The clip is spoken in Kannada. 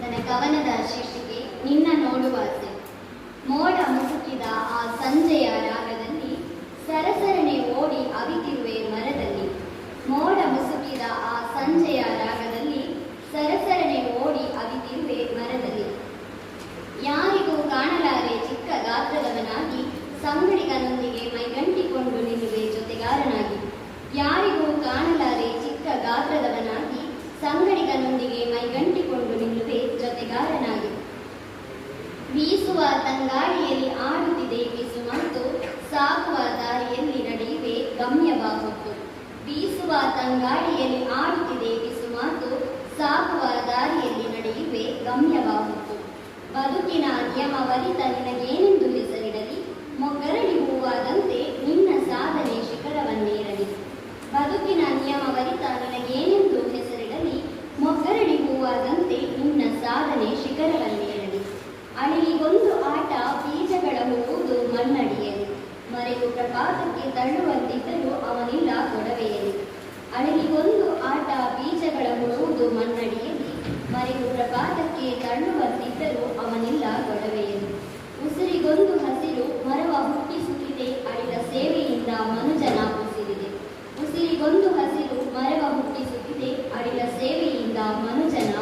ನನ್ನ ಕವನದ ಶೀರ್ಷಿಕೆ ನಿನ್ನ ನೋಡುವಾಸೆ. ಮೋಡ ಮುಸುಕಿದ ಆ ಸಂಜೆಯ ರಾಗದಲ್ಲಿ ಸರಸರನೆ ಓಡಿ ಅವಿತಿರುವೆ ಮರದಲ್ಲಿ. ಮೋಡ ಮುಸುಕಿದ ಆ ಸಂಜೆಯ ರಾಗದಲ್ಲಿ ಸರಸರನೆ ಓಡಿ ಅವಿತಿರುವೆ ಮರದಲ್ಲಿ. ಯಾರಿಗೂ ಕಾಣಲಾರೆ ಚಿಕ್ಕ ಗಾತ್ರದವನಾಗಿ, ಸಂಗಡಿಗನೊಂದಿಗೆ ಮೈಗಂಟಿಕೊಂಡು ನಿಲ್ಲುವೆ ಜೊತೆಗಾರನಾಗಿ. ಯಾರಿಗೂ ಕಾಣಲಾರೆ ಚಿಕ್ಕ ಗಾತ್ರದವನಾಗಿ, ಸಂಗಡಿಗನೊಂದಿಗೆ ಮೈಗಂಟಿಕೊಂಡು ನಿಲ್ಲುವೆ ಜೊತೆಗಾರನಾಗಿ. ಬೀಸುವ ತಂಗಾಳಿಯಲ್ಲಿ ಆಡುತ್ತಿದೆ ಬಿಸುಮಾತು, ಸಾಗುವ ದಾರಿಯಲ್ಲಿ ನಡೆಯುವೆ ಗಮ್ಯವ ಹೊತ್ತು. ಬೀಸುವ ತಂಗಾಳಿಯಲ್ಲಿ ಆಡುತ್ತಿದೆ ಬಿಸುಮಾತು, ಸಾಗುವ ದಾರಿಯಲ್ಲಿ ನಡೆಯುವೆ ಗಮ್ಯವ ಹೊತ್ತು. ಬದುಕಿನ ನಿಯಮವರಿತ ನಿನಗೇನೆಂದು ಹೆಸರಿಡಲಿ, ಮೊಗ್ಗರಳಿ ಹೂವಾದಂತೆ ನಿನ್ನ ಸಾಧನೆ ಶಿಖರವನ್ನೇರಲಿ. ಬದುಕಿನ ನಿಯಮವರಿತ ನಿನಗೇನೆಂದು ಹೆಸರಿಡಲಿ, ಮೊಗ್ಗರಳಿ ಹೂವಾದಂತೆ ನಿನ್ನ ಸಾಧನೆ ಶಿಖರವನ್ನೇರಲಿ. ಅಳಿಲಿಗೊಂದು ಆಟ ಬೀಜಗಳ ಹೂವುದು ಮಣ್ಣಡಿಯಲಿ, ಮರೆಯು ಪ್ರಪಾತಕ್ಕೆ ತಳ್ಳುವಂತಿದ್ದರೂ ಅವನಿಲ್ಲ ಗೊಡವೆಯಲಿ. ಅಳಿಲಿಗೊಂದು ಆಟ ಬೀಜಗಳ ಹೂವುದು ಮಣ್ಣಡಿಯಲಿ, ಮರೆಯು ಪ್ರಪಾತಕ್ಕೆ ತಳ್ಳುವಂತಿದ್ದರೂ ಅವನಿಲ್ಲ ಗೊಡವೆಯಲಿ. ಉಸಿರಿಗೊಂದು ಹಸಿರು ಮರವ ಹುಟ್ಟಿಸುತ್ತಿದೆ, ಅಳಿದ ಸೇವೆಯಿಂದ ಮನುಜನ ಉಸಿರಿದೆ. ಉಸಿರಿಗೊಂದು ಹಸಿರು ಮರವ ಹುಟ್ಟಿಸುತ್ತಿದೆ, ಅಳಿದ ಸೇವೆಯಿಂದ ಮನುಜನ